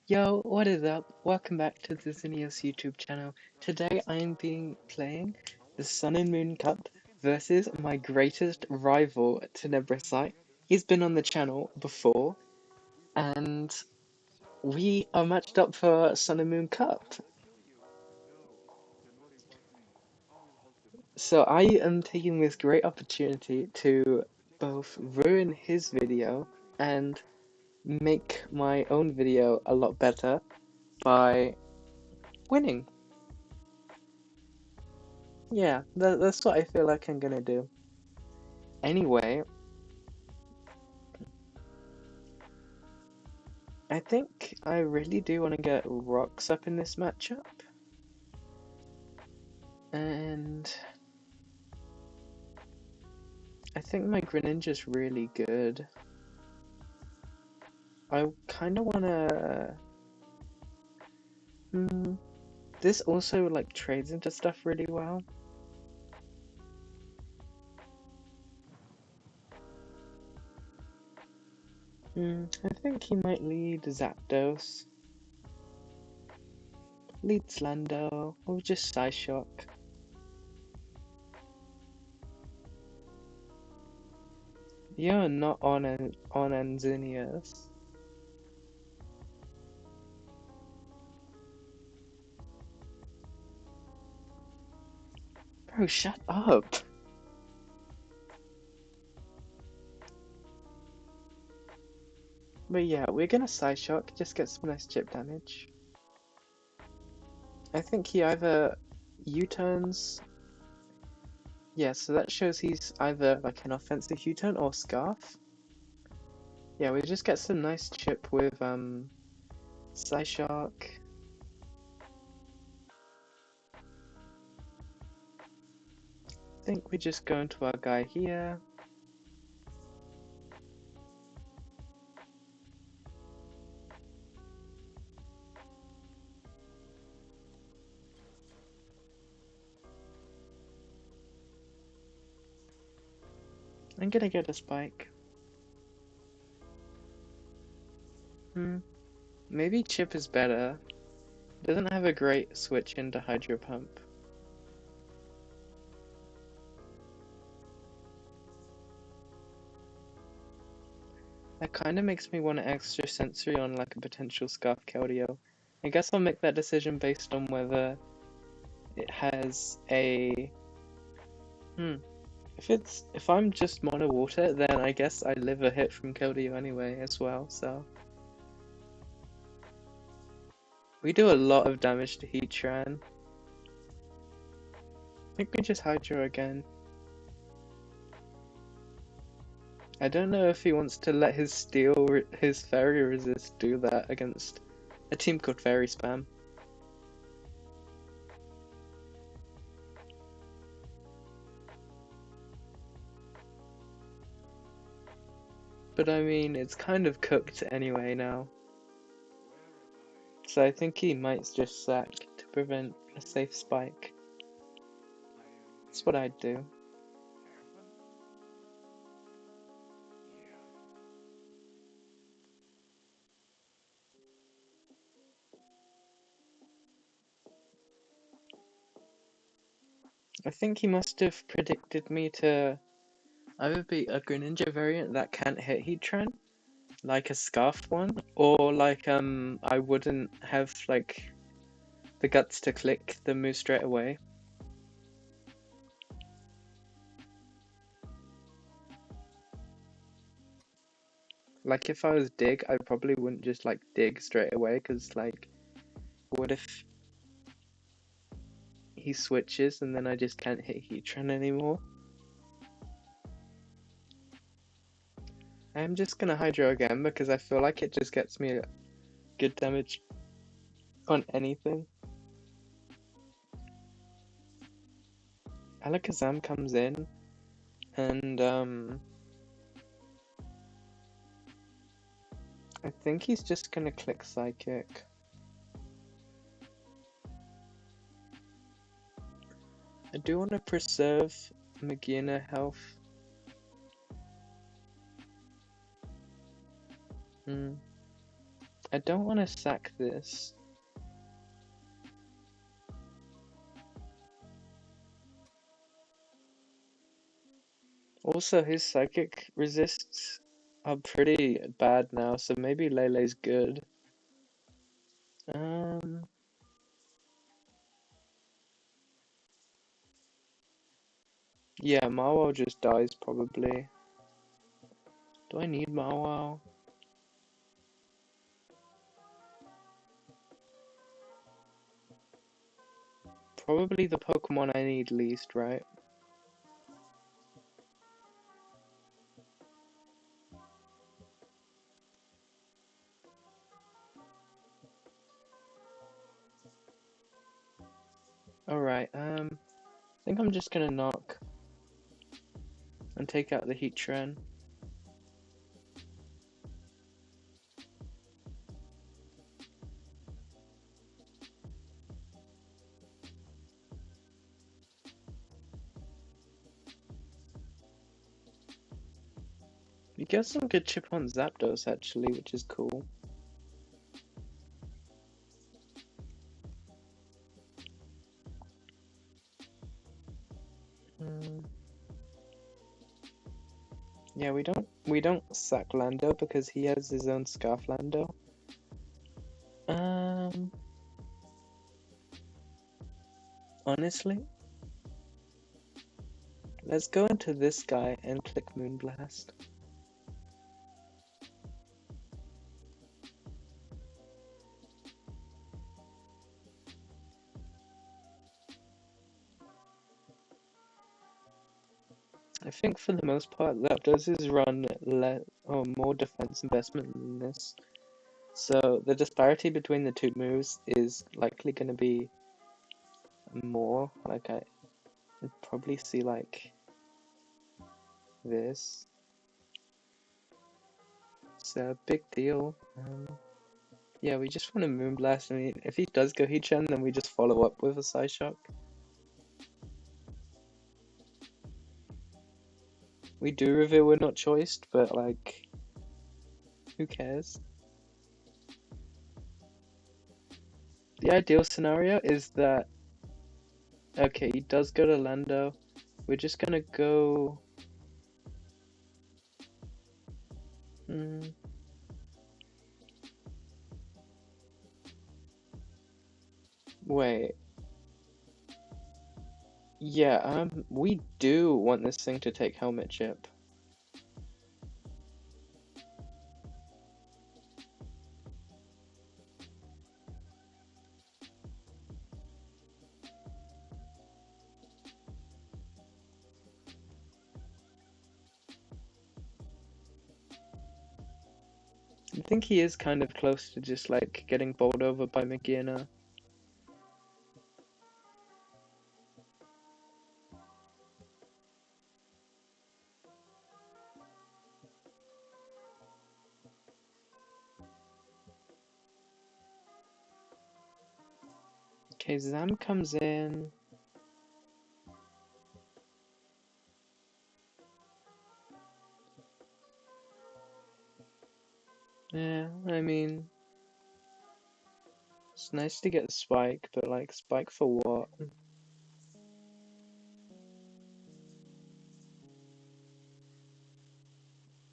Yo, what is up? Welcome back to the Zinnias YouTube channel. Today I am playing the Sun and Moon Cup versus my greatest rival, Tenebricite. He's been on the channel before, and we are matched up for Sun and Moon Cup. So I am taking this great opportunity to both ruin his video and make my own video a lot better by winning. Yeah, that's what I feel like I'm gonna do. Anyway, I think I really do want to get rocks up in this matchup. And I think my Greninja's really good. I kind of want to... this also like trades into stuff really well. I think he might lead Zapdos. Lead Slando, or just Psyshock. You're not on Zinnias. Bro, shut up! But yeah, we're gonna Psyshock, just get some nice chip damage. I think he either U-turns. Yeah, so that shows he's either like an offensive U-turn or Scarf. Yeah, we just get some nice chip with Psyshock. I think we just go into our guy here. I'm gonna get a Spike. Maybe Chip is better. Doesn't have a great switch into Hydro Pump. That kind of makes me want an extra sensory on like a potential Scarf Keldeo. I guess I'll make that decision based on whether it has a... If I'm just mono water, then I guess I live a hit from Keldeo anyway as well, so... We do a lot of damage to Heatran. I think we just Hydro again. I don't know if he wants to let his his Fairy Resist do that against a team called Fairy Spam. But I mean, it's kind of cooked anyway now. So I think he might just sack to prevent a safe spike. That's what I'd do. I think he must have predicted me to either be a Greninja variant that can't hit Heatran, like a Scarf one, or like I wouldn't have like the guts to click the move straight away. Like if I was Dig, I probably wouldn't just like Dig straight away, because like what if he switches and then I just can't hit Heatran anymore? I'm just gonna Hydro again because I feel like it just gets me good damage on anything. Alakazam comes in and I think he's just gonna click Psychic. I do want to preserve Magina health. I don't want to sack this. Also, his psychic resists are pretty bad now, so maybe Lele's good. Um, yeah, Marwell just dies probably. Do I need Marwell? Probably the Pokemon I need least, right? Alright, I think I'm just gonna knock and take out the Heatran. You get some good chip on Zapdos actually, which is cool. Yeah, we don't sack Lando because he has his own Scarf Lando. Honestly, let's go into this guy and click Moonblast. I think for the most part, Zapdos is run more defense investment than this. So the disparity between the two moves is likely going to be more. Like I would probably see like this. It's a big deal. Yeah, we just want to Moonblast. I mean, if he does go Heatran, then we just follow up with a Psyshock. We do reveal we're not choiced, but like, who cares? The ideal scenario is that, okay, he does go to Lando. We're just gonna go. Wait. Yeah, we do want this thing to take Helmet Chip. I think he is kind of close to just like getting bowled over by Magearna. Okay, Zam comes in. Yeah, I mean, it's nice to get Spike, but like, Spike for what?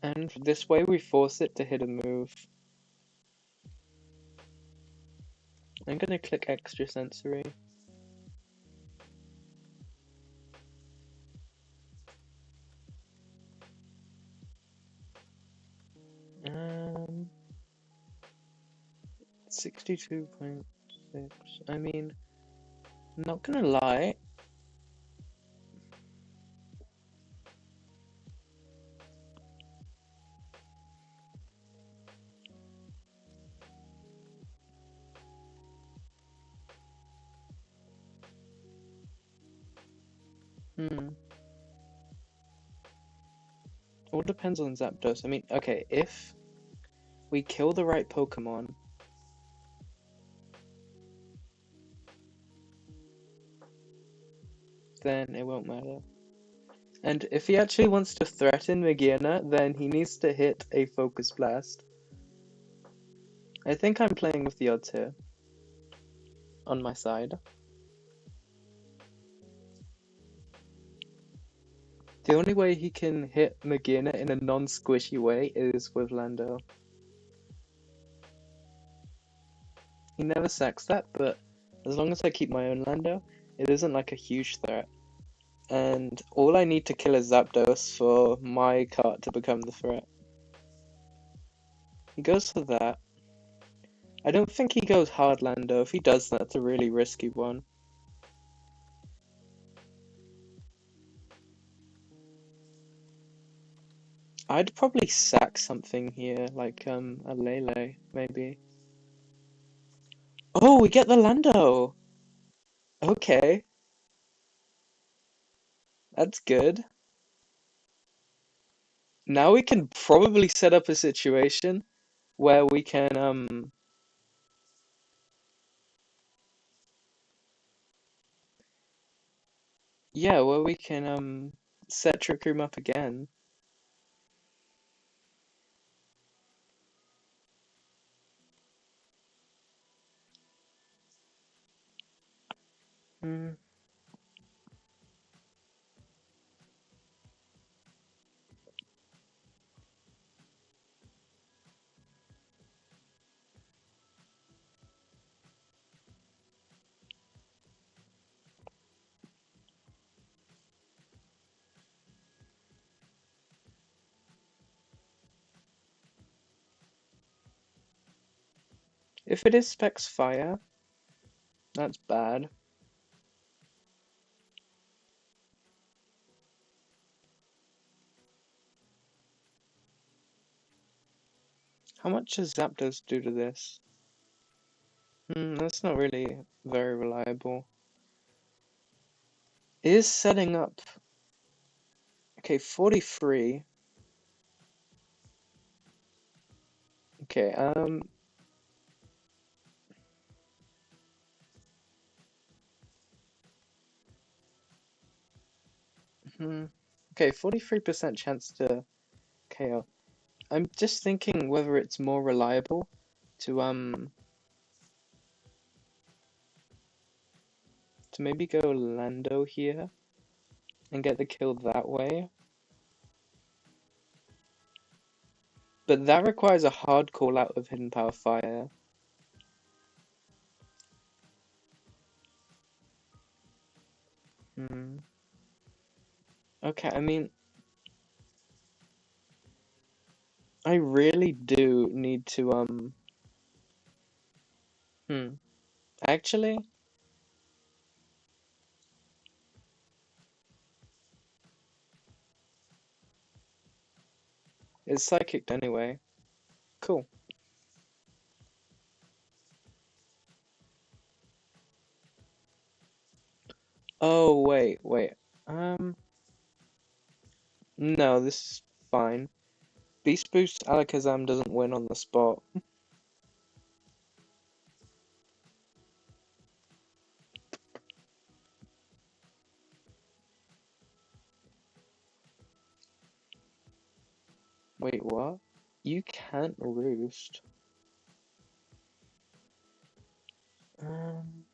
And this way we force it to hit a move. I'm gonna click Extra Sensory. Um, 62.6. I mean, not gonna lie. All depends on Zapdos. I mean, okay, if we kill the right Pokemon, then it won't matter. And if he actually wants to threaten Magearna, then he needs to hit a Focus Blast. I think I'm playing with the odds here on my side. The only way he can hit Magina in a non-squishy way is with Lando. He never sacks that, but as long as I keep my own Lando, it isn't like a huge threat. And all I need to kill is Zapdos for my cart to become the threat. He goes for that. I don't think he goes hard Lando. If he does, that's a really risky one. I'd probably sack something here, like a Lele, maybe. Oh, we get the Lando! Okay, that's good. Now we can probably set up a situation where we can, yeah, where we can, set Trick Room up again. Hmm. If it is Specs Fire, that's bad. How much does Zapdos do to this? That's not really very reliable. It is setting up. Okay, 43. Okay, okay, 43% chance to KO. I'm just thinking whether it's more reliable to maybe go Lando here and get the kill that way. But that requires a hard call out of Hidden Power Fire. Okay, I mean, I really do need to, actually, it's psychic anyway. Cool. Oh, wait. No, this is fine. Beast Boost Alakazam doesn't win on the spot. Wait, what? You can't roost. Um,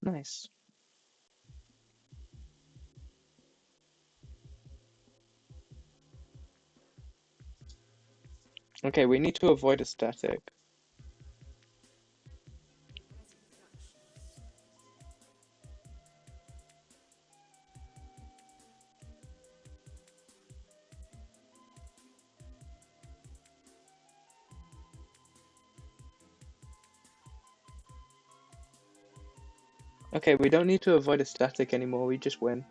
nice. Okay, we need to avoid a static. Okay, we don't need to avoid a static anymore, we just win.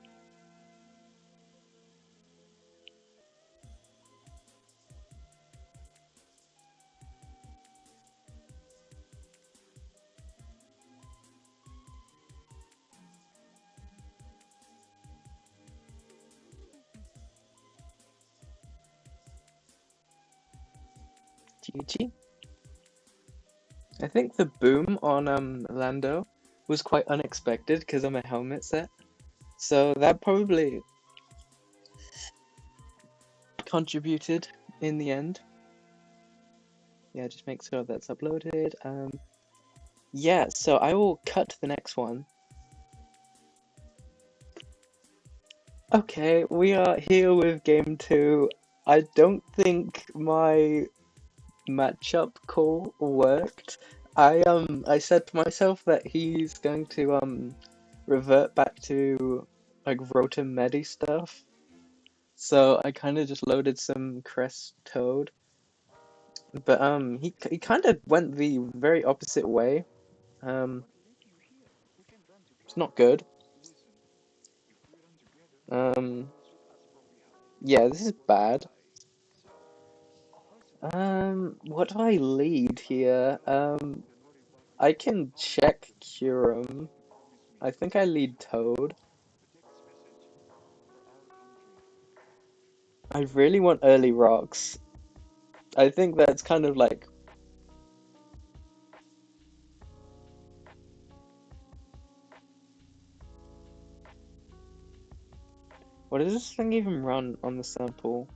GG. I think the boom on Lando was quite unexpected because I'm a helmet set. So that probably contributed in the end. Yeah, just make sure that's uploaded. Yeah, so I will cut to the next one. Okay, we are here with game 2. I don't think my matchup call worked. I said to myself that he's going to revert back to like Rotom Medi stuff. So I kind of just loaded some Crest Toad. But he kind of went the very opposite way. Um it's not good. Um yeah, this is bad. What do I lead here? I can check Curum. I think I lead Toad. I really want early rocks. I think that's kind of like... What does this thing even run on the sample?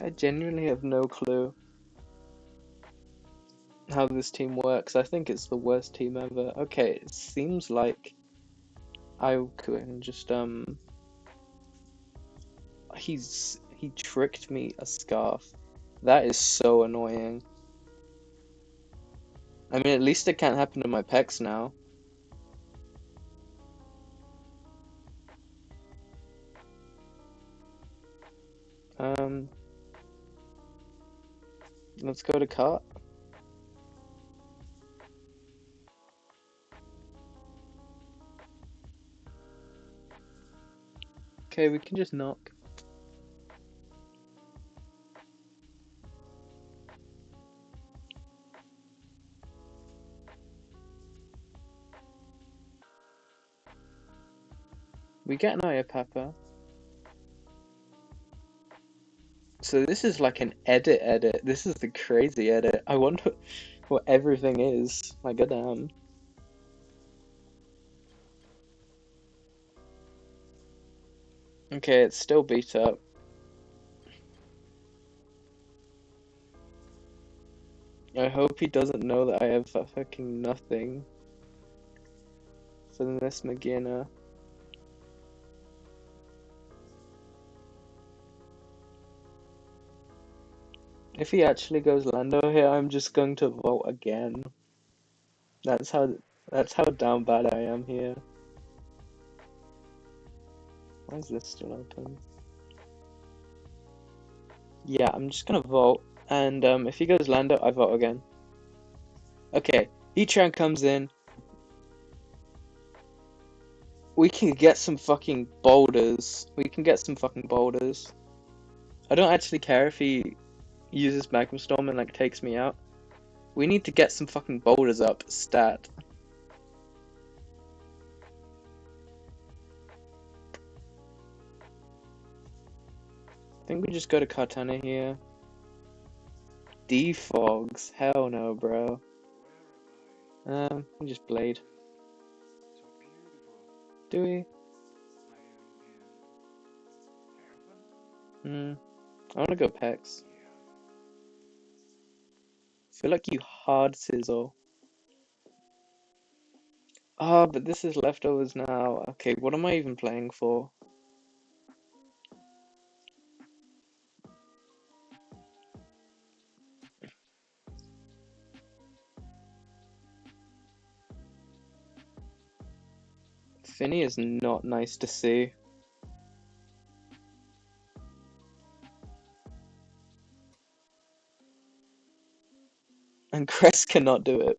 I genuinely have no clue how this team works. I think it's the worst team ever. Okay, it seems like I can just he tricked me a scarf. That is so annoying. I mean, at least it can't happen to my pecs now. Um, let's go to cart. Okay, we can just knock. We get an Iapapa. So this is like an edit. This is the crazy edit. I wonder what everything is. My goddamn. Okay, it's still beat up. I hope he doesn't know that I have fucking nothing for this Magina. If he actually goes Lando here, I'm just going to vote again. That's how down bad I am here. Why is this still open? Yeah, I'm just gonna vote, and if he goes Lando, I vote again. Okay, Heatran comes in. We can get some fucking boulders. We can get some fucking boulders. I don't actually care if he uses Magma Storm and like takes me out. We need to get some fucking boulders up, stat. I think we just go to Kartana here. Defogs? Hell no, bro. We just Blade. Do we? I wanna go Pex. I feel like you hard sizzle. Ah, but this is leftovers now. Okay, what am I even playing for? Finny is not nice to see. And Crest cannot do it.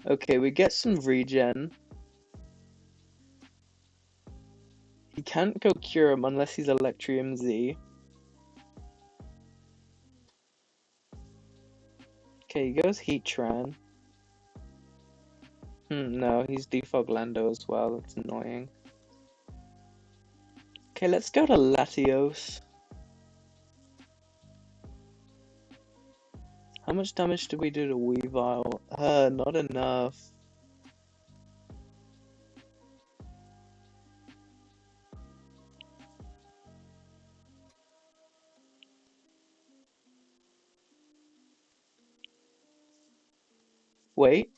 Okay, we get some regen. He can't go cure him unless he's Electrium Z. Okay, he goes Heatran. No, he's Defog Lando as well. That's annoying. Okay, let's go to Latios. How much damage did we do to Weavile? Not enough. Wait.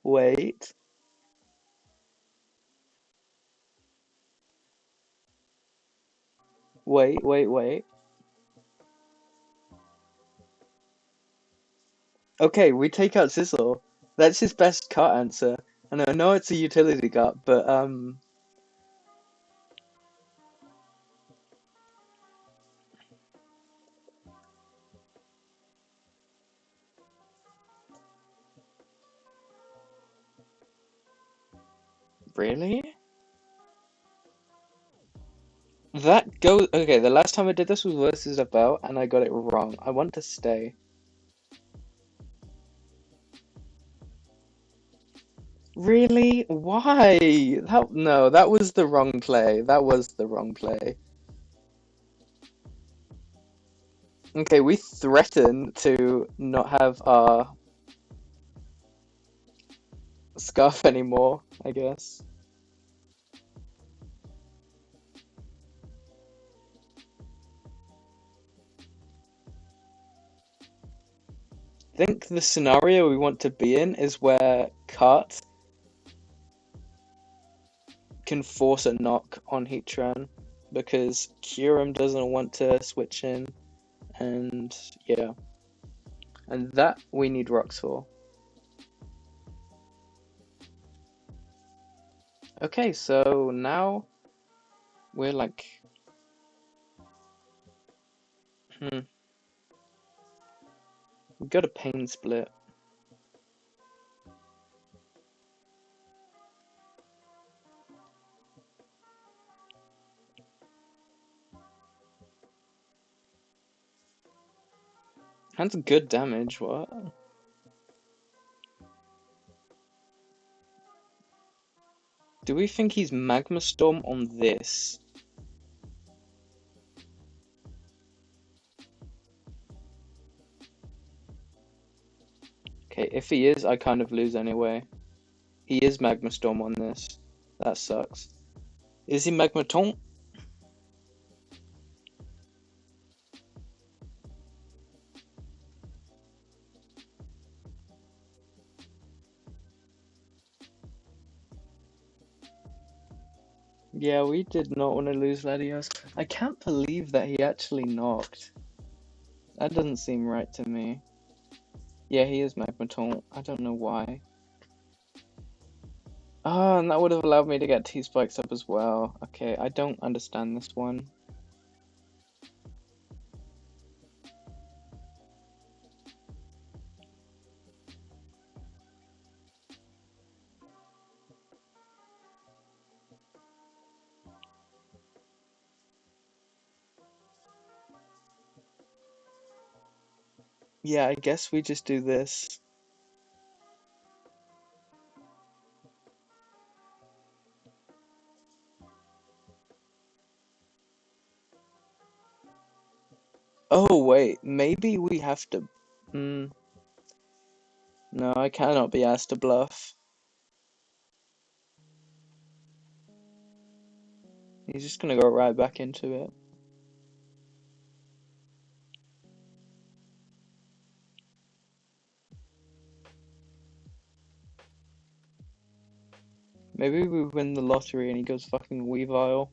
Wait. Wait. Okay, we take out Sizzle. That's his best cut answer. And I know it's a utility cut, but really? That goes okay, the last time I did this was versus a belt and I got it wrong. I want to stay. Really? Why? No, that was the wrong play. That was the wrong play. Okay, we threaten to not have our scarf anymore, I guess. I think the scenario we want to be in is where Cut can force a knock on Heatran because Kyurem doesn't want to switch in, and yeah. And that we need rocks for. Okay, so now we're like, we got a pain split. That's good damage, what? Do we think he's Magma Storm on this? Okay, if he is, I kind of lose anyway. He is Magma Storm on this. That sucks. Is he Magma Taunt? Yeah, we did not want to lose Latios. I can't believe that he actually knocked. That doesn't seem right to me. Yeah, he is Magma Taunt. I don't know why. Ah, and that would have allowed me to get T-Spikes up as well. Okay, I don't understand this one. Yeah, I guess we just do this. Oh, wait, maybe we have to... No, I cannot be asked to bluff. He's just gonna go right back into it. Maybe we win the lottery and he goes fucking Weavile.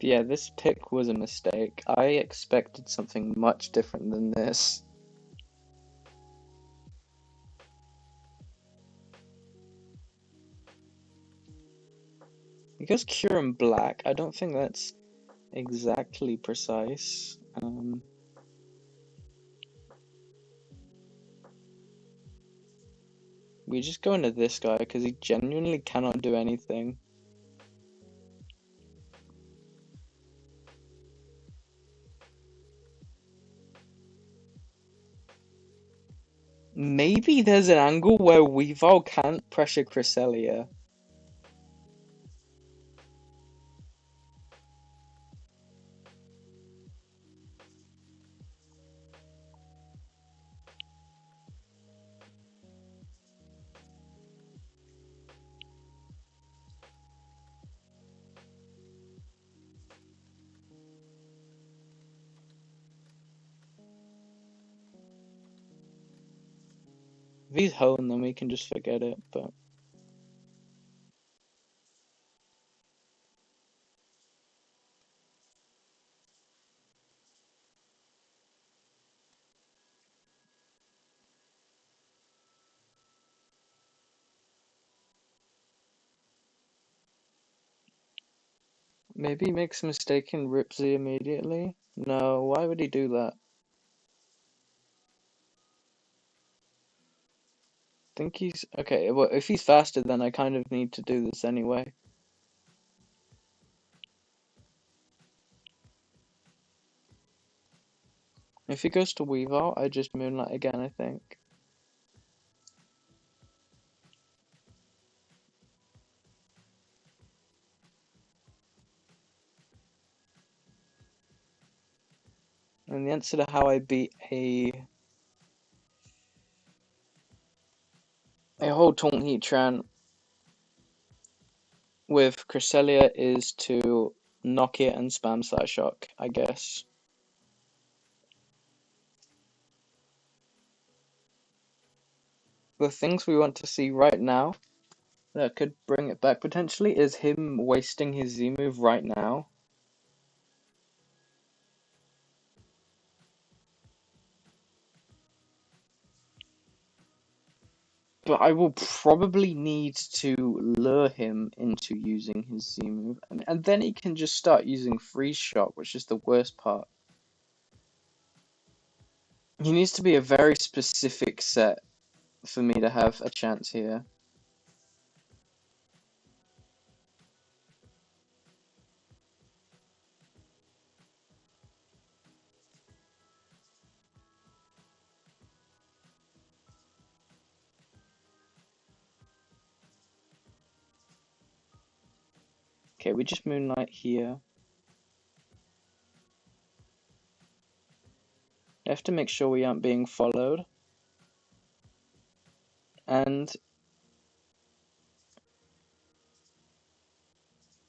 Yeah, this pick was a mistake. I expected something much different than this. He goes Curum Black. I don't think that's exactly precise. We just go into this guy because he genuinely cannot do anything. Maybe there's an angle where Weavile can't pressure Cresselia. If he's hone, then we can just forget it, but... Maybe he makes a mistake and rips Z immediately? No, why would he do that? Think he's... Okay, well, if he's faster, then I kind of need to do this anyway. If he goes to Weavile, I just Moonlight again, I think. And the answer to how I beat a whole Taunt Heatran with Cresselia is to knock it and spam Psyshock, I guess. The things we want to see right now that could bring it back potentially is him wasting his Z move right now. But I will probably need to lure him into using his Z move, and then he can just start using Freeze Shot, which is the worst part. He needs to be a very specific set for me to have a chance here. Okay, we just Moonlight here. I have to make sure we aren't being followed. And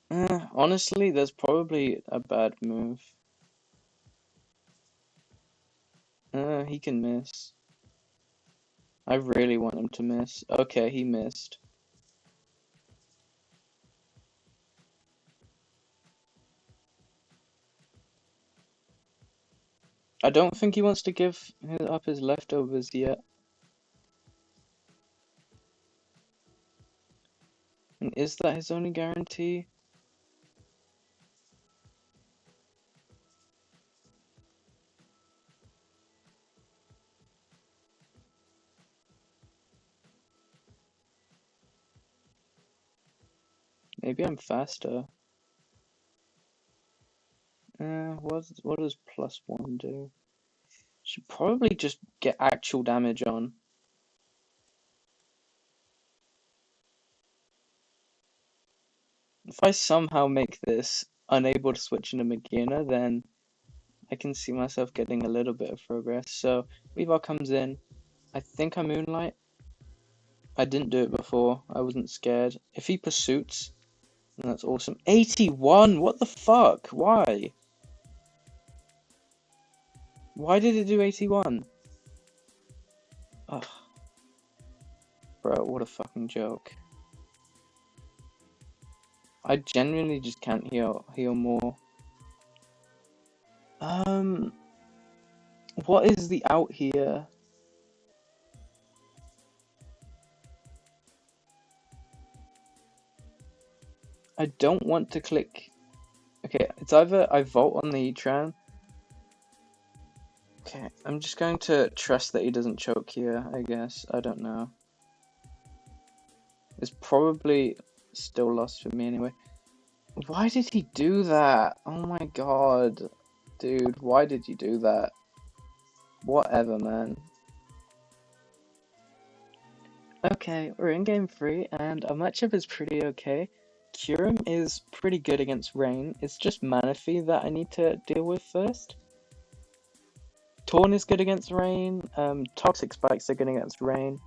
honestly, that's probably a bad move. He can miss. I really want him to miss. Okay, he missed. I don't think he wants to give up his leftovers yet. And is that his only guarantee? Maybe I'm faster. What does +1 do? Should probably just get actual damage on. If I somehow make this unable to switch into Magina, then I can see myself getting a little bit of progress. So Weavile comes in. I think I Moonlight. I didn't do it before. I wasn't scared. If he pursuits, then that's awesome. 81! What the fuck? Why? Why did it do 81? Ugh. Bro, what a fucking joke. I genuinely just can't heal more. What is the out here? I don't want to click. Okay, it's either I vault on the E-Tran. Okay, I'm just going to trust that he doesn't choke here, I guess. I don't know. It's probably still lost for me anyway. Why did he do that? Oh my god. Dude, why did you do that? Whatever, man. Okay, we're in game 3, and our matchup is pretty okay. Curum is pretty good against Rain. It's just Manaphy that I need to deal with first. Torn is good against Rain. Toxic Spikes are good against Rain.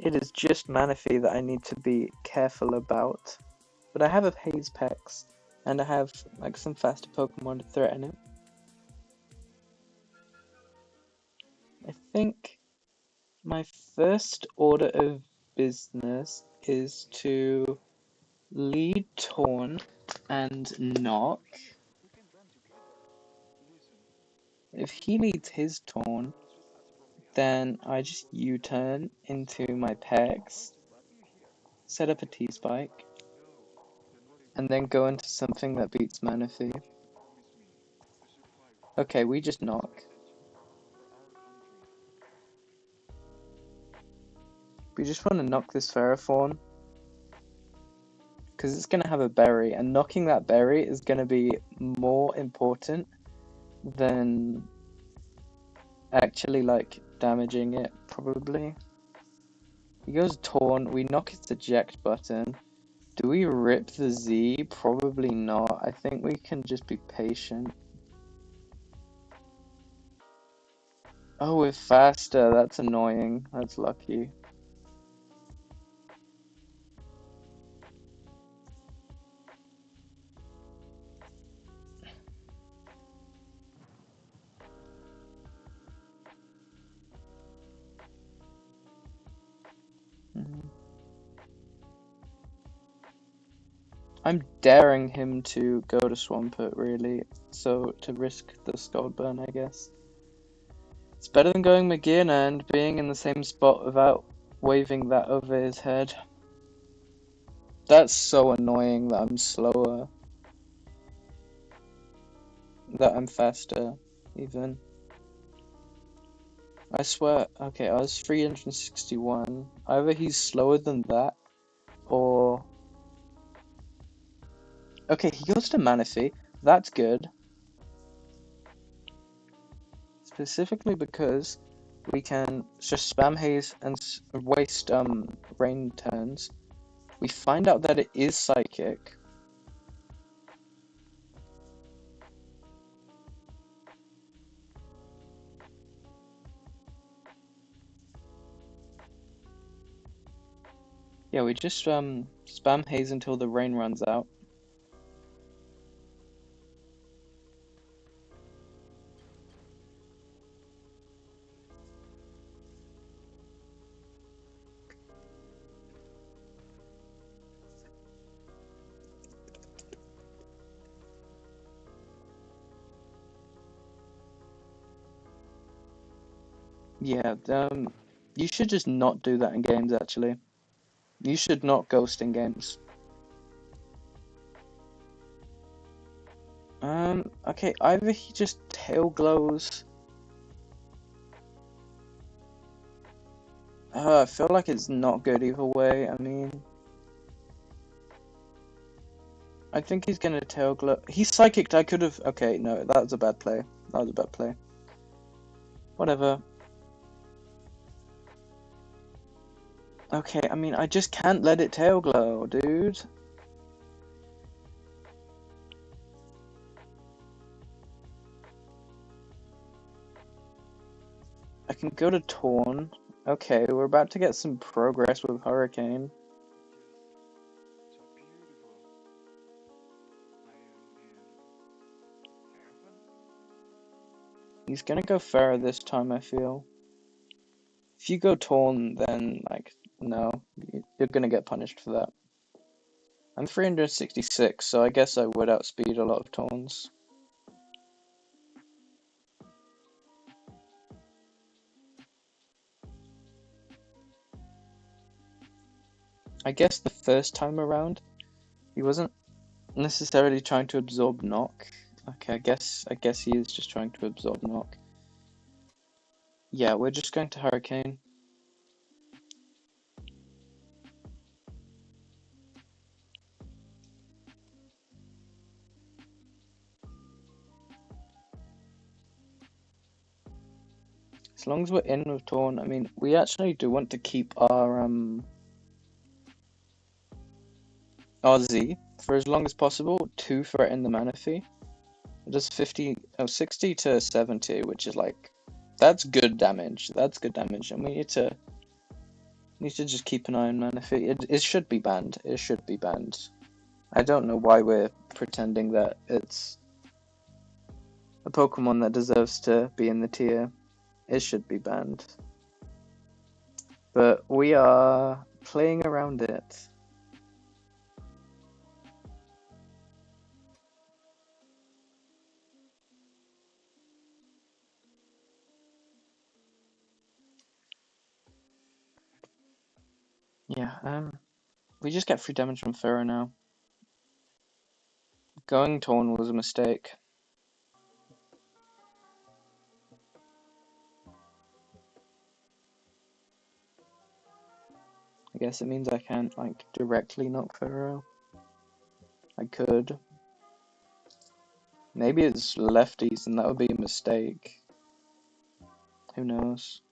It is just Manaphy that I need to be careful about. But I have a Haze Pex, and I have like some faster Pokemon to threaten it. I think my first order of business is to lead Torn and knock. If he leads his Torn, then I just U-turn into my Pex, set up a T-Spike, and then go into something that beats Manaphy. Okay, we just knock. We just want to knock this Ferrothorn, because it's going to have a berry, and knocking that berry is going to be more important than actually like damaging it, probably. He goes Torn, we knock its eject button. Do we rip the Z? Probably not. I think we can just be patient. Oh, we're faster. That's annoying. That's lucky. Mhm. I'm daring him to go to Swampert, really. So, to risk the Scald Burn, I guess. It's better than going Magina and being in the same spot without waving that over his head. That's so annoying that I'm slower. That I'm faster, even. I swear, okay, I was 361. Either he's slower than that, or... Okay, he goes to Manaphy. That's good. Specifically because we can just spam haze and waste rain turns. We find out that it is psychic. Yeah, we just spam haze until the rain runs out. Yeah, you should just not do that in games, actually. You should not ghost in games. Okay, either he just tail glows. I feel like it's not good either way. I mean, I think he's gonna tail glow. He's psychic. I could have. Okay, no, that was a bad play. That was a bad play. Whatever. Okay, I mean, I just can't let it tail glow, dude. I can go to Torn. Okay, we're about to get some progress with Hurricane. He's gonna go Farah this time, I feel. If you go Torn, then, like, no. You're gonna get punished for that. I'm 366, so I guess I would outspeed a lot of Torns. I guess the first time around, he wasn't necessarily trying to absorb knock. Okay, I guess he is just trying to absorb knock. Yeah, we're just going to Hurricane. As long as we're in with Torn, I mean, we actually do want to keep our Z for as long as possible to threaten the mana fee. It does 60 to 70, which is like, that's good damage. That's good damage, and we need to just keep an eye on mana fee. It should be banned. It should be banned. I don't know why we're pretending that it's a Pokemon that deserves to be in the tier. It should be banned. But we are playing around it. Yeah, we just get free damage from Pharaoh now. Going Torn was a mistake. I guess it means I can't, like, directly knock Pharaoh. I could. Maybe it's lefties and that would be a mistake. Who knows?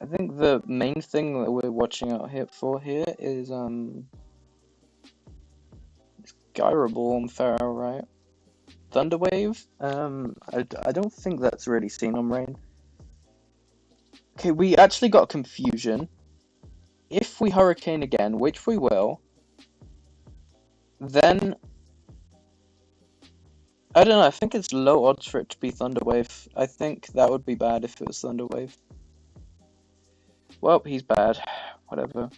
I think the main thing that we're watching out here is Gyro Ball and Pharaoh, right? Thunderwave? I don't think that's really seen on Rain. Okay, we actually got confusion. If we Hurricane again, which we will, then I don't know, I think it's low odds for it to be Thunderwave. I think that would be bad if it was Thunderwave. Well, he's bad. Whatever.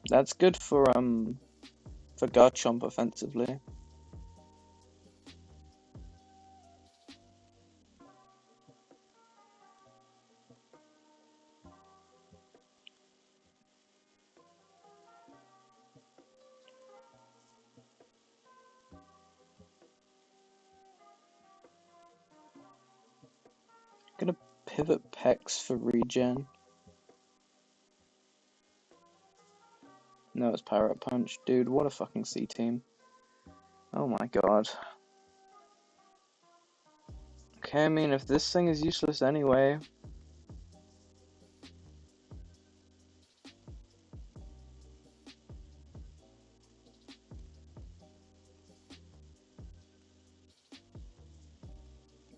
That's good for Garchomp offensively. Gonna pivot Pex for regen. No, it's Pirate Punch. Dude, what a fucking C team. Oh my god. Okay, I mean, if this thing is useless anyway.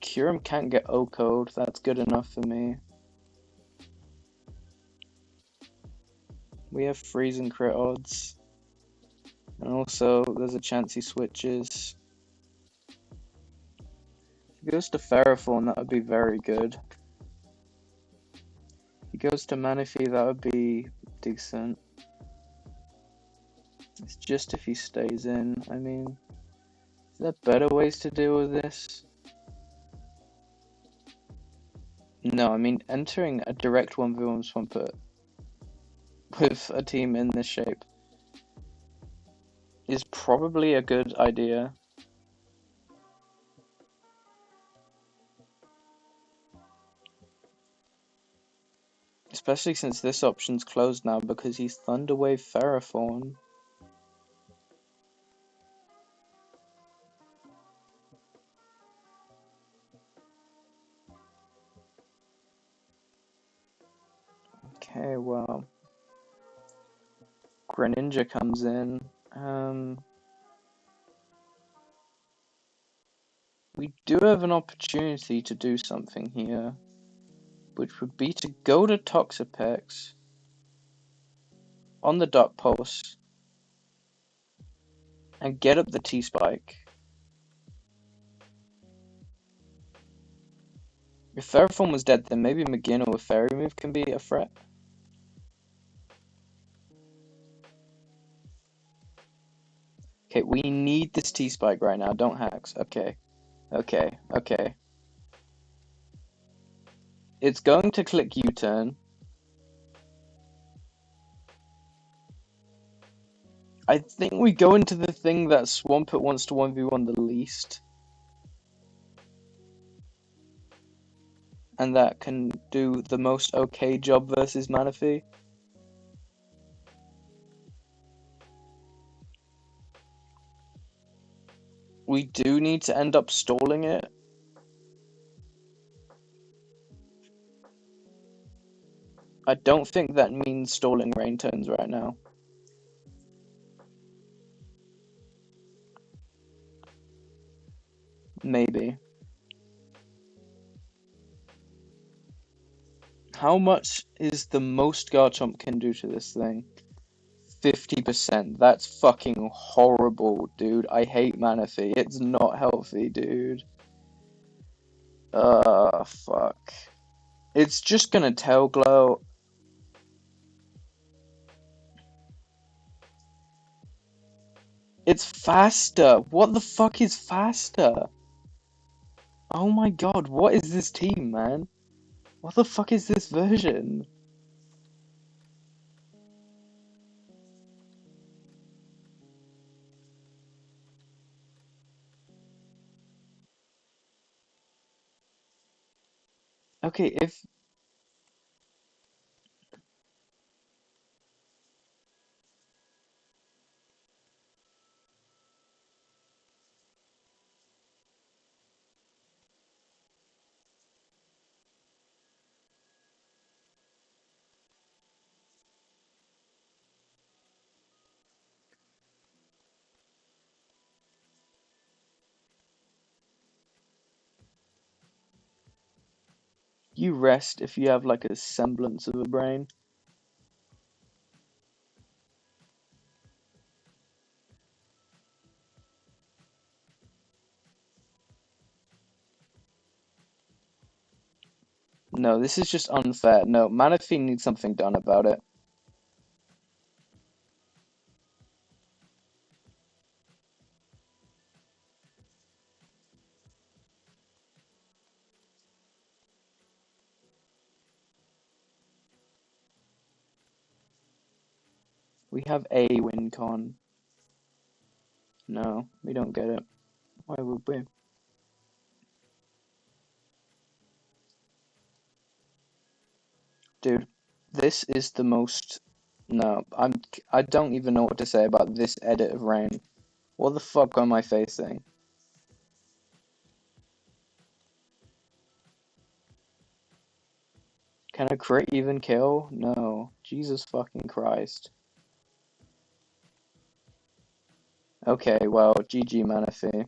Kyurem can't get O-Code. That's good enough for me. We have freeze and crit odds. And also, there's a chance he switches. If he goes to Ferrothorn, that would be very good. If he goes to Manaphy, that would be decent. It's just if he stays in. I mean, is there better ways to deal with this? No, I mean, entering a direct 1v1 Swampert with a team in this shape is probably a good idea. Especially since this option's closed now because he's Thunderwave Ferrothorn. Okay, well, Greninja comes in. We do have an opportunity to do something here, which would be to go to Toxapex on the Dark Pulse and get up the T-Spike. If Ferroform was dead, then maybe McGinn or a Fairy move can be a threat. Okay, we need this T-Spike right now. Don't hacks. Okay. Okay. Okay. It's going to click U-turn. I think we go into the thing that Swampert wants to 1v1 the least. And that can do the most okay job versus Manaphy. We do need to end up stalling it. I don't think that means stalling rain turns right now. Maybe. How much is the most Garchomp can do to this thing? 50%. That's fucking horrible, dude. I hate Manaphy. It's not healthy, dude. Fuck. It's just gonna Tail Glow. It's faster. What the fuck is faster? Oh my god, what is this team, man? What the fuck is this version? Okay, if you rest if you have like a semblance of a brain. No, this is just unfair. No, Manaphy needs something done about it. We have a win con. No, we don't get it. Why would we? Dude, this is the most... No, I don't even know what to say about this edit of Rain. What the fuck am I facing? Can a crit even kill? No. Jesus fucking Christ. Okay, well, GG Manaphy.